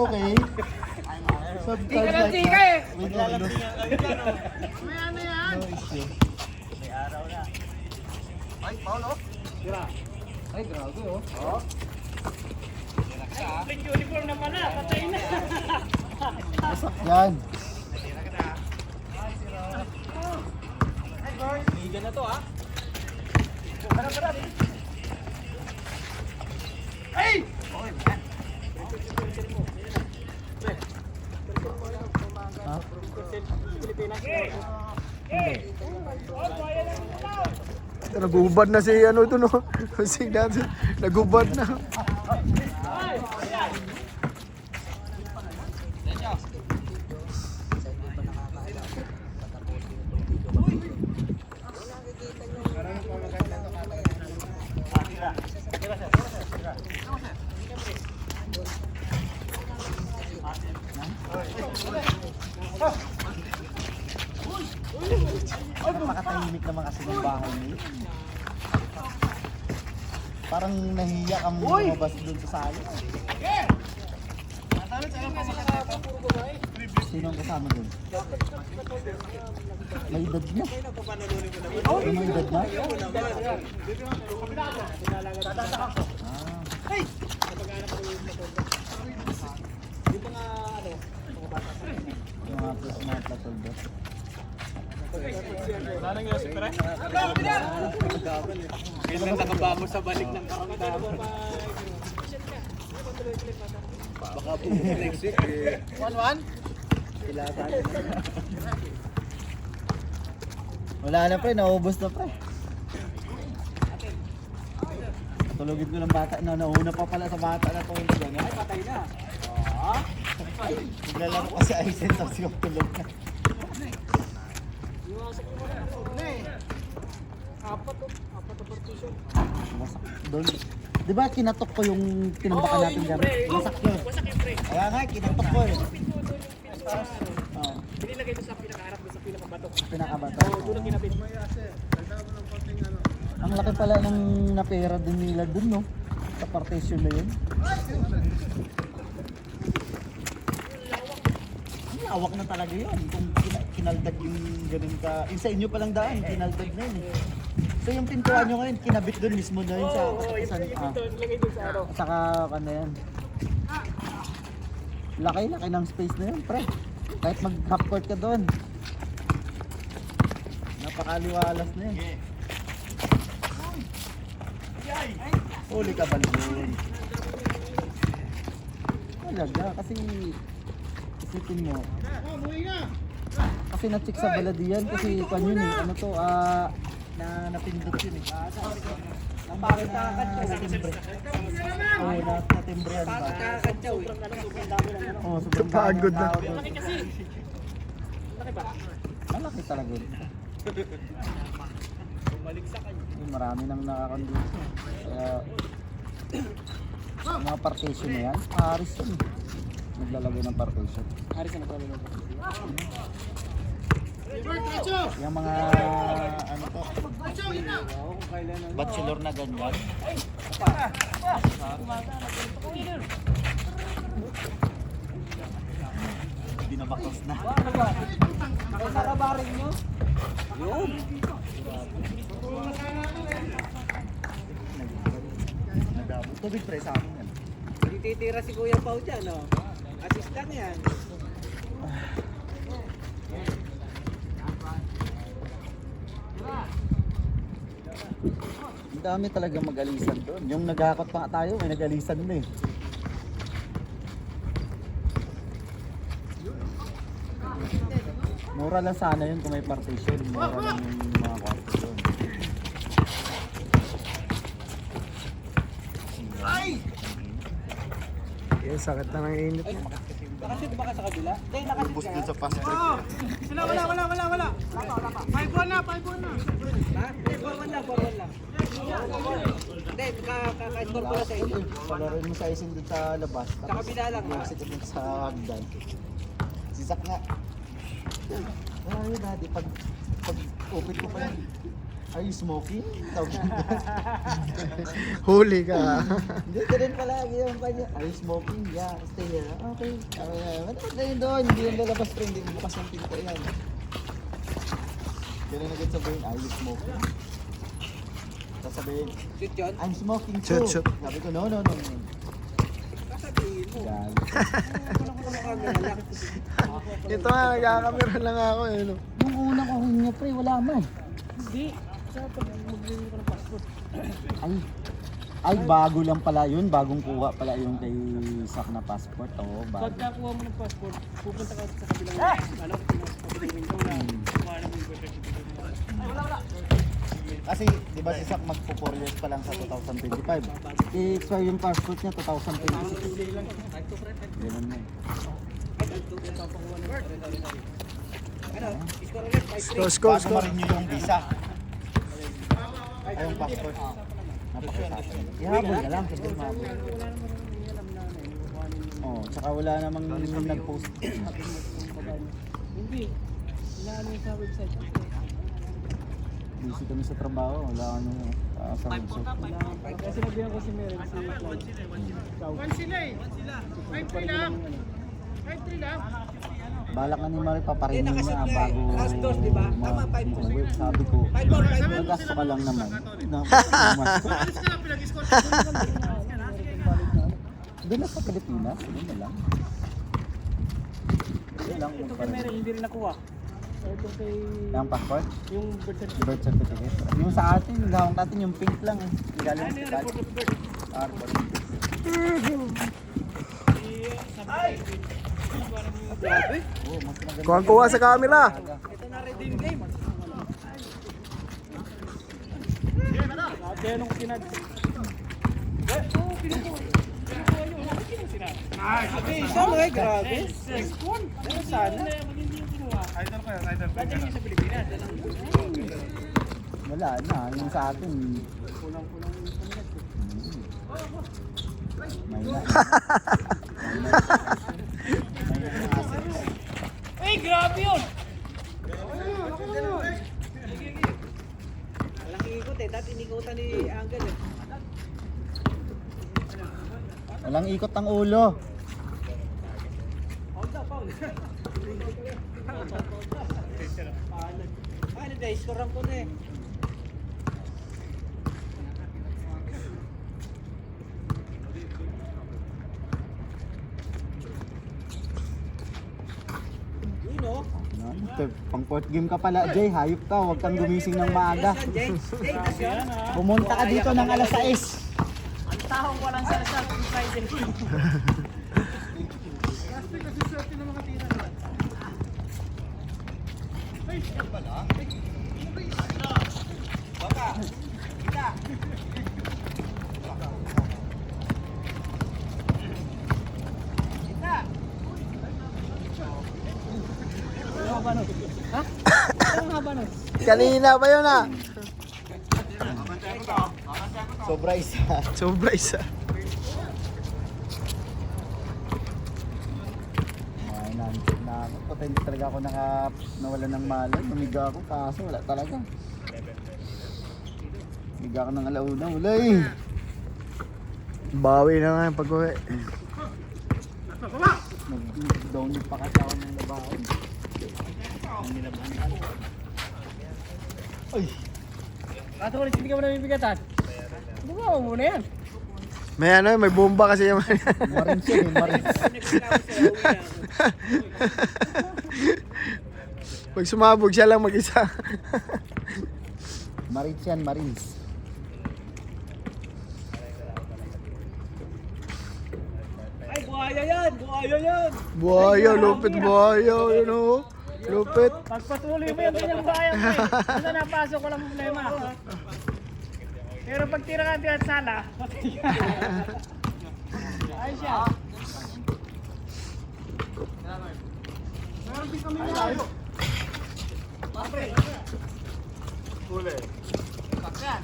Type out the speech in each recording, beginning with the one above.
okay. Tika lang tika eh. Wait lang. No issue. Ay, Paolo. Ay, grabe oh. Uniform naman na, patay na. Yan. Liga na to ah. Ay! Ha? Nagubad na si ano ito no. Si Nancy. Nagubad na. Napakatahimik naman kasi ng bahay niyo. Parang nahiya kang lumabas doon sa sala. Sino ang kasama doon? May edad niya. May edad na? Yung mga platoldo. Nanang yung super eh. Kailan nakabamo sa balik ng karamdaman. Baka po next week eh. 1-1? Wala na pre, naubos na pre. Tulogin ko ng bata. Nauna pa pala sa bata na tulog. Ay, patay na. Naglalaro kasi Aizen tapos yung tulog na. Apat na partition. Wasak doon. Di ba kinatok ko yung tinambakan natin dyan? Wasak yun. Wasak yung pre. Kaya nga, kinatok ko eh. Oo, Binilagay doon sa pinakaharap, doon sa pinakabato. pinakabato. Doon ang kinabit. Ang laki pala ng napera din nila dun, no? Sa partition na yun. Ang lawak na talaga yun. Kung kinaldag yung ganun ka. Yung sa inyo palang daan, kinaldag na yun eh. So yung pintuan nyo ngayon, kinabit dun mismo na yun sa katapusan. Lagay doon sa ano. At saka, ano yan. Laki ng space na yun, pre. Kahit mag-half court ka doon. Napakaliwalas na yun. Huli ka balon. Talaga, kasi isipin mo. Kasi na-check sa baladiyan kasi kung yun eh, ano to, na napindot yun eh. Ang bakit nakakatsaw? Oo, natembrehan ba? Nakakatsaw eh. Oo, sobrang Pagod na. tao doon. Laki kasi. Laki ba? Malaki talaga yun. Marami nang nakakandito. Kaya, yung mga partition na yan, Paris yun. Naglalagay ng partition. Aris na naglalagay. Yung mga, ano to, bachelor na ganyan. Binabakos na. Nakasarabarin nyo? Yun. Nagdabot. Tubig pre sa akin yan. Hindi titira si Kuya Pao dyan, no? Assist lang yan. Ang dami talaga mag-alisan doon. Yung naghakot pa nga tayo, may nag-alisan na eh. Mura lang sana yun kung may partition. Mura lang yung mga kwarto doon. Yung sakit na ng init. Nakasit ba ka sa kabila? Hindi, nakasit Ubus ka. dun sa fast break. Wala. 5-1 na. Ha? Hindi, 4-1 lang, 4-1 lang. Hindi, kaka-score ko lang sa inyo. Palarin mo sa isin dun sa labas. Sa kabila lang, ha? Exit dun sa hagdan. Sisak nga. Wala yun daddy. Pag upit ko pa yun. Are you smoking? Tawag yun. Huli ka. Hindi, ganun palagi yung kanya. Are you smoking? Yeah, stay here. Okay. Manood na yun doon. Hindi yung lalabas pero hindi bukas ng pinto yan. Ganun agad sabihin, are you smoking? Tapos sabihin, Shoot yun. I'm smoking too. Shoot. Sabi ko, no. Sasabihin mo. Gag. Walang kumakain lang. Ito nga, nagkakamera lang ako eh. No? Nung una ko niya pre, wala man. Hindi. Sa pag magbili ko ng passport. Ay, bago lang pala yun. Bagong kuha pala yung kay Sak na passport. Oo, bago. Pagkakuha mo ng passport, pupunta ka sa kabilang ano, papitingin ko na kuha na mo yung birth certificate mo. Kasi, di ba si Sak magpo 4 years pa lang sa 2025. I-expire yung passport niya 2026. Ganun na eh. Ano? Score ulit. 5-3. Score. Bago marin nyo yung visa. Ay, yung passport. Napakasasa. Ihabol ka lang. Kasi mahabol. Oo, tsaka wala namang nag-post. Hindi. Inaano yung sa website. Busy kami sa trabaho. Wala kami sa website. Kasi nabihan ko si Meron si Cloud. One sila eh. 5-3 lang. 5-3 lang. Balak na ni Marie paparin Hindi, niya nakasimple. bago Last dose, di ba? Tama, 5-4. umuwi. Sabi ko, 5-4. magasto ka lang naman. Doon na sa Pilipinas, doon na lang. Doon lang Ito kung kay Meron hindi rin nakuha. Ito kay yung passport, yung birth certificate. birth certificate. Yung sa atin, gawang natin yung pink lang. Galing Ano sa yung dad. report of birth? Grabe. Oo, mas maganda. Kuha sa camera. Ito na redeem game. Kaya nung sinad. Oo, pinukuha yun. Pinukuha yun. Bakit yun yung sinad? Sabi, isa mo eh. Grabe. Pero sana. Magindi yung kinuha. Idol ko yun, idol ko. Dati yung sa Pilipinas. Wala na, yung sa atin. Kulang-kulang yung pamigas. May na. Ay, grabe yun! Walang ikot eh. Dati inikutan ni Angel eh. Walang ikot ang ulo. Hold up, Paul. Ano dahil, scorean ko na eh. Yun o. Pang fourth game ka pala, Jay. Hayop ka. Huwag kang gumising ng maaga. Nasaan, Jay? Jay, nasaan? Pumunta ka dito ng alas 6. Ang tahong walang sarasal kung Friday. Ha? Anong haba nun? Kanina pa yun ah. Sobra isa. Sobra isa. Ay, potente talaga ako nawala ng malay. Lumiga ako kaso wala talaga. Lumiga ako ng alauna. Wala eh. Bawi na nga yung pag-uwi. Nag-download pa kasi ako ng labahan. Ay! Kato ulit, hindi ka mo nabibigatan. Buka mo muna yan. May ano, may bomba kasi yung Marines yun eh, Marines. Pag sumabog siya lang mag-isa. Marines yan, Marines. Ay, buhaya yan! Buhaya yan! Buhaya, lupit buhaya, yun o. Lupit. Pagpatuloy mo yung ganyang bayang mo eh. Basta napasok ko lang problema. Pero pag tira ka at sala, patay ka. Ay siya. Meron din kami yung huli. Bakyan.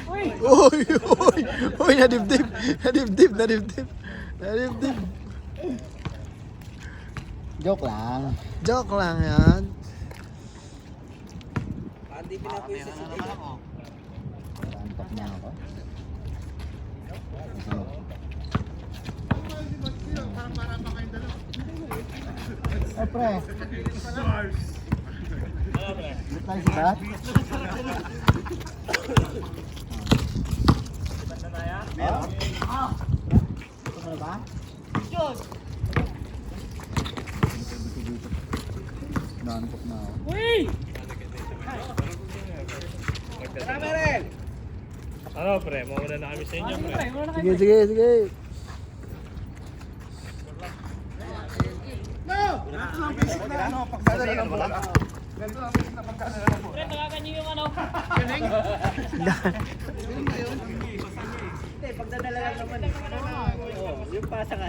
Uy! Uy, uy, uy, nadibdib. Nadibdib, nadibdib. Nadibdib. Joke lang. Joke lang yan. Hindi pinapuisa si Jay. Antok na ako. Eh, pre. Ulit tayo si Bat? Ito mo na ba? Naantok na ako. Uy! Tara, Merel! Ano pre, mauna na kami sa inyo pre. Pre, wala na Sige, kayo. sige, sige. Pre, tawagan niyo yung ano. Hindi, pagdadala lang naman. Oo, yung pasa nga.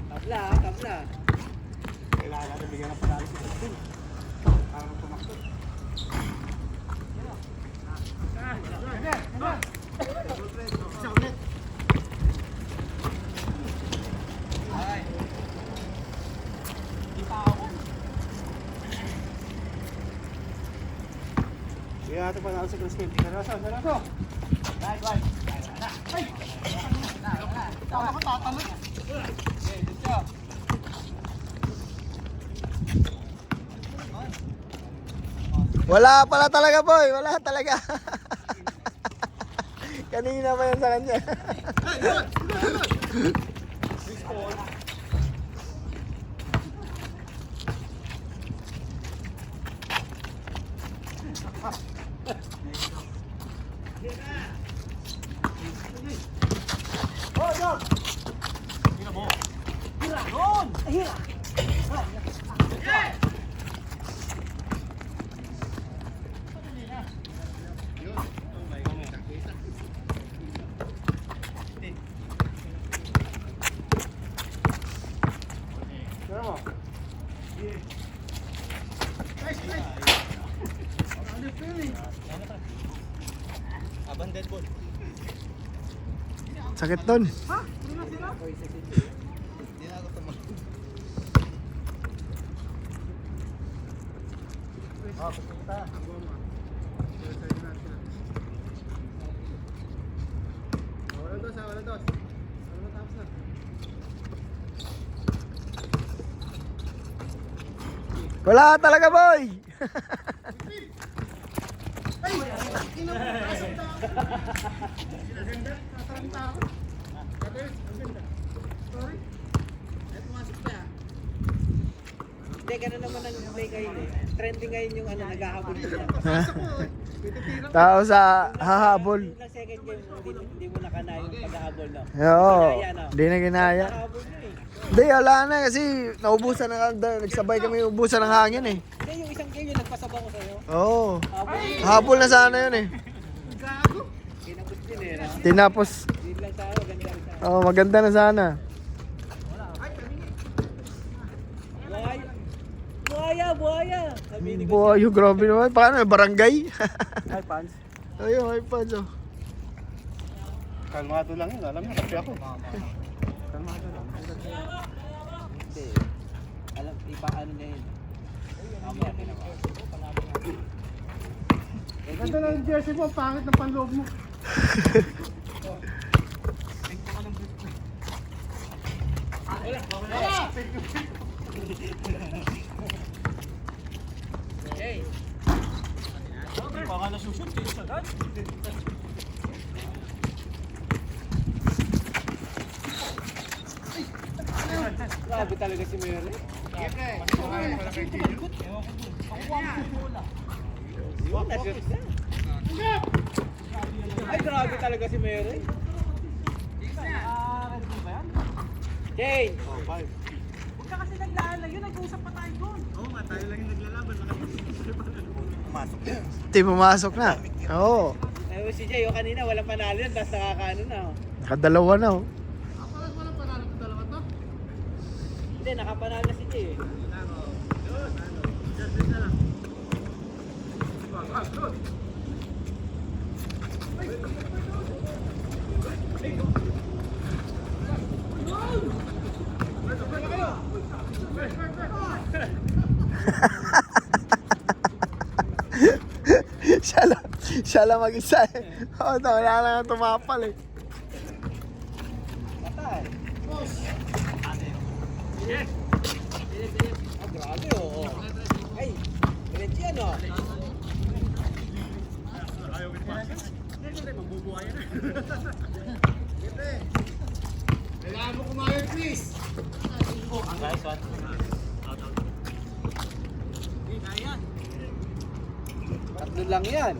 Tabla, tabla. Kaya ito pa na sa Chris Kevin. Saraso. Wala pala talaga, boy. Wala talaga. Kanina pa yan sa kanya. Sakit doon. Wala talaga, boy. Hindi, gano'n naman ang play ngayon eh. Trending ngayon yung ano, naghahabol nila. Tao sa hahabol. Yung last second game, hindi mo nakanaya yung paghahabol, no? Oo, Ginaya, no? hindi na ginaya. Nakahabol nyo eh. Hindi, wala na kasi naubusan na, nagsabay kami ubusan ng hangin eh. Hindi, yung isang game yung nagpasabaw ko sa'yo. Oo, Habol yun. habol na sana yun eh. Kinabot din eh. No? Tinapos, Hindi lang sa ako, ganda rin sa ako. oh, maganda na sana. Buhaya! Buhaya! Sabihin ko. Boy, yung grabe naman. Paano, barangay? Hi, Pans. Ayun, ay pa, so. Kalmado lang yun. Alam niya, kasi ako. Kalmado lang. Hindi. Alam, iba ano na yun. Mamaya kinaba. Ganda na yung jersey mo. Pangit ng panloob mo. Hey! Baka nasushoot kayo sa dad. Grabe talaga si Mary. Yun, na-shoot na. Ay, grabe talaga si Mary. Jane! Huwag ka kasi naglaan lang yun, nag-uusap pa tayo doon. Hindi pumasok na. Oo, Ay, si Jay, yung kanina walang panalo yan, tapos nakakaano na. Oh. nakadalawa na oh. Hindi, nakapanalo na si Jay eh. Siya lang mag-isa eh. Oo, wala lang tumapal eh. Patay. Ah, grabe oh. Ay, diretso yan oh. Kailangan mo kumain, please. Tatlo lang yan.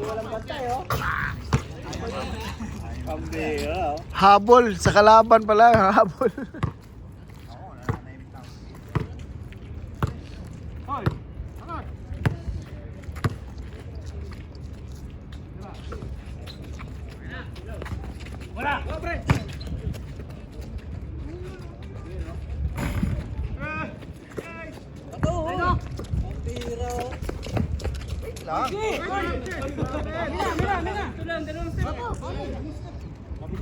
Walang bantay oh. Pambira oh. Habol, sa kalaban pala, habol. Ito oh. Pambira oh.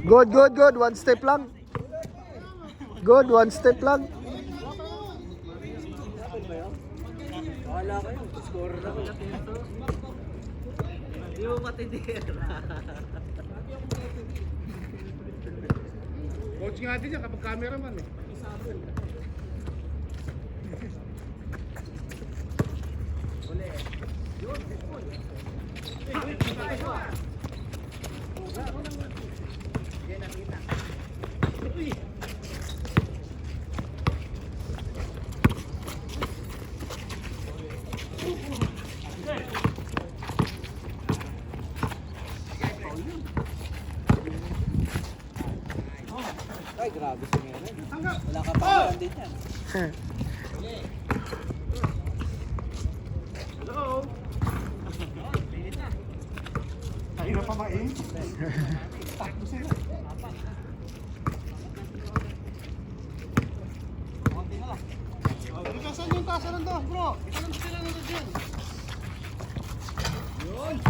Good. One step lang. Good, one step lang. Wala kayo. Score na kayo. Hindi mo matitira. Coaching natin yan kapag cameraman eh. Ay, grabe si Meron. Wala ka pa din yan. Kahirap pa ba eh? Takbo sila. Saan yung tasa ng doon, bro? Saan sila nandun dyan? Yun!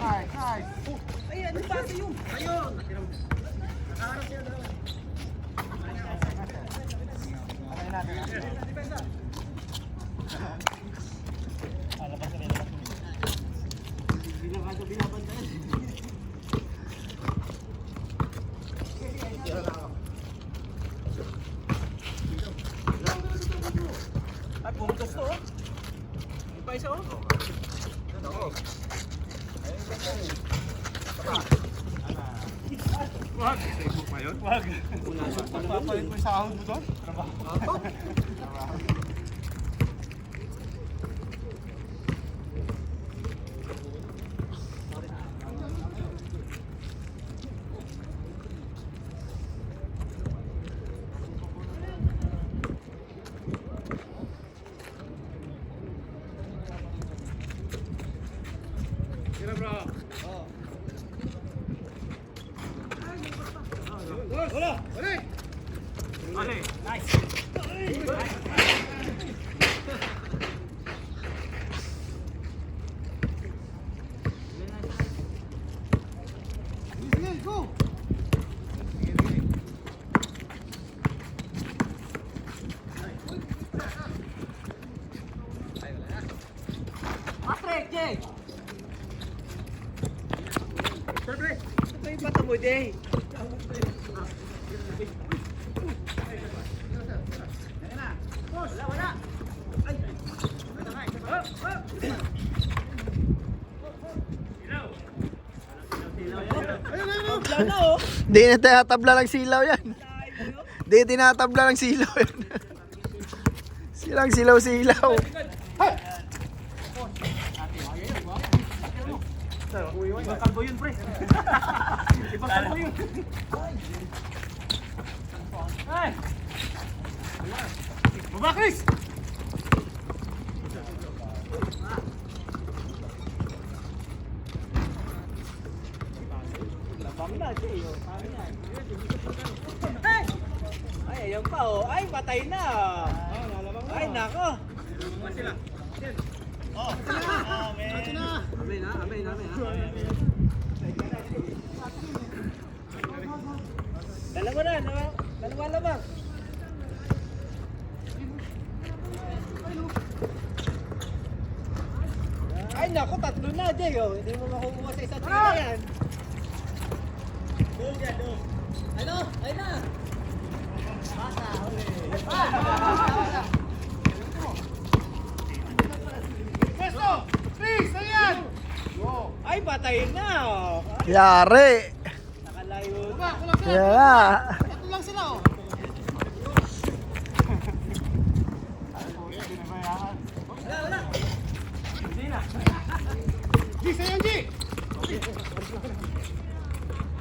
Ay! Ay, ano ba ito yung? Ayun! Nakaharap sila doon. Okay natin. Ay, bumutos to oh. Yung pa isa oh. Wag! Facebook pa yun? Wag! Papalit mo yung sahod mo doon? Trabaho. Sila bro. Wala! Balik! Sige, go! Patrick, Jay! Siyempre! Ito yung bata mo, Jay. Wala. Ay! Ayun na oh. Di na tinatabla ng silaw yan. Di tinatabla ng silaw yan. Silang silaw-silaw. Ibang kalbo yun, pre. Ibang kalbo yun. Ay! Baba, Chris! Ay, ayan pa oh. Ay, patay na. Ay, nako. Amen ha, amen, amen ha. Dalawa na, dalawa lamang. Ay, nako, tatlo na, Jay. Oh. Hindi mo makukuha sa isa't isa yan. Ano? Ay na! Ay, patay na! Oh. Yari! Nakalayo na. Kaya nga.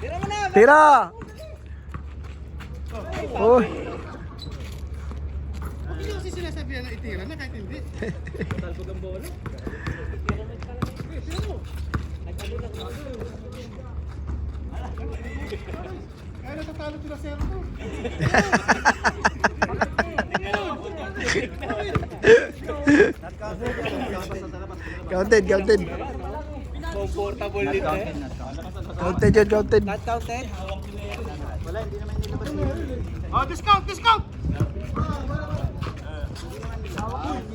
Tira mo na! Tira! Uy! Hindi kasi sinasabihan na itira na kahit hindi. Talbog ang bola. Kaya natatalo sila 0-2. Counted, counted. Comfortable dito eh. Counted yun, counted. Not counted? Wala, hindi naman nilabas. Oh, discount, discount!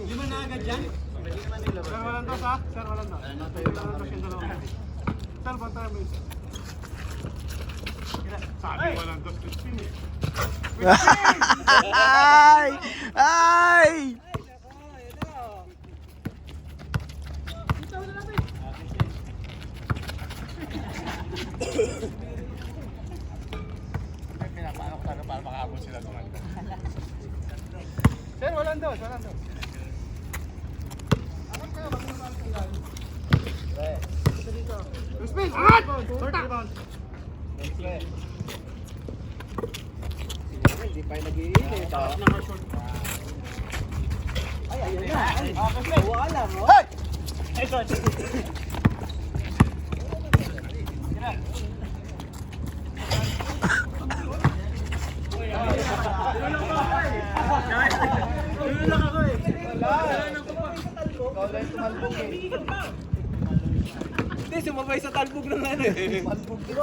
Lima na agad dyan? Sir, walang dos ha? Sir, walang dos. Walang dos yung dalawa. Sir, bantayan mo yun. Sabi walang dos, Crispin eh. Ay! Ay! Para makahabol sila naman. Sir, walang dos, walang dos. Crispin, angat! Rebound. Hindi pa yung nag-iinit. Ay, ayun na. Ay, wala mo. Hindi, sumabay sa talbog ng ano eh. Talbog din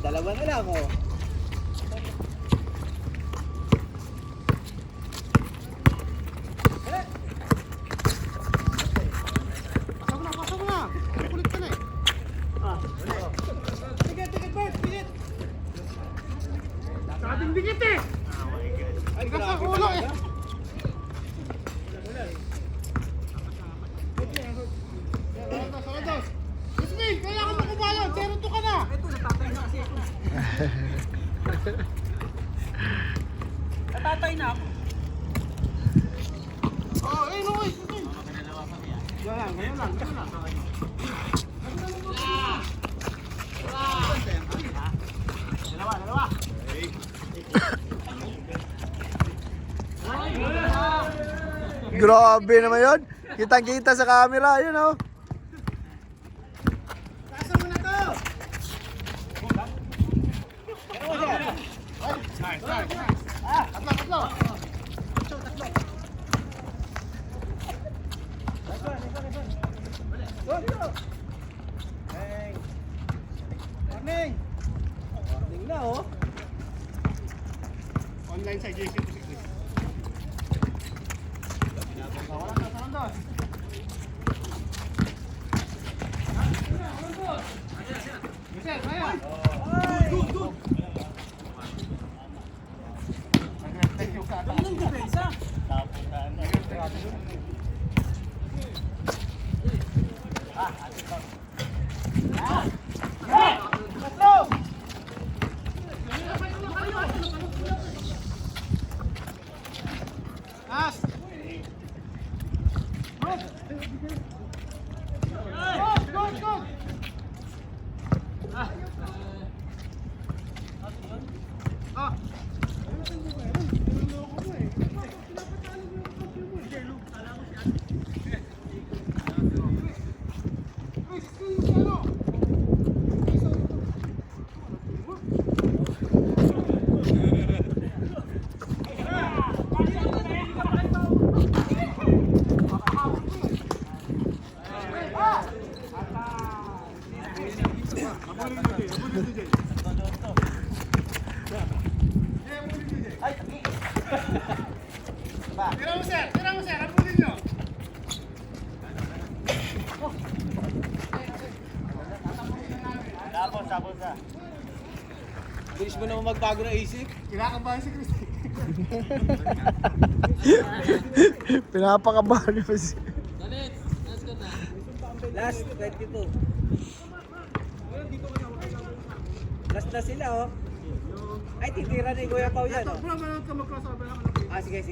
dalawa na lang oh. Pasok mo na! Kulit ka na eh. Tigit, Bert, tigit! Sabing dikit eh! Ay, Tigas sa grabe ulo eh! talaga. Walang dos. Crispin, kailangan mo kumayon! 0-2 ka na! Natatay na ako. Oh, eh, no, eh! Ganyan lang. Dalawa. Grabe naman yun. Kitang-kita sa camera, yun oh. Kasa mo na to! Nice. Tatlo. Warning! Warning na oh. Online sa JC to 6. Walang dos. Michelle, kaya! Thank you, Kata. Ang depensa. Abulin mo, Jay. Abulin mo, Jay. Ay, taki! Ba? Tira mo, sir. Tira mo, sir. Abulin nyo. Tapos na. Bilis mo naman magbago ng isip. Kinakabahan si Christy. Pinapakabahan niyo si... Last, 22. Last na sila, oh. Ay, titira ni Kuya Pao yan, oh. Bro, manood ka mag-crossover ako. Ah, sige.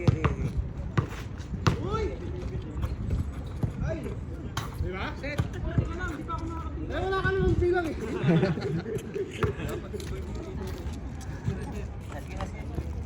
Di ba? Set. Wala ka naman bilang eh.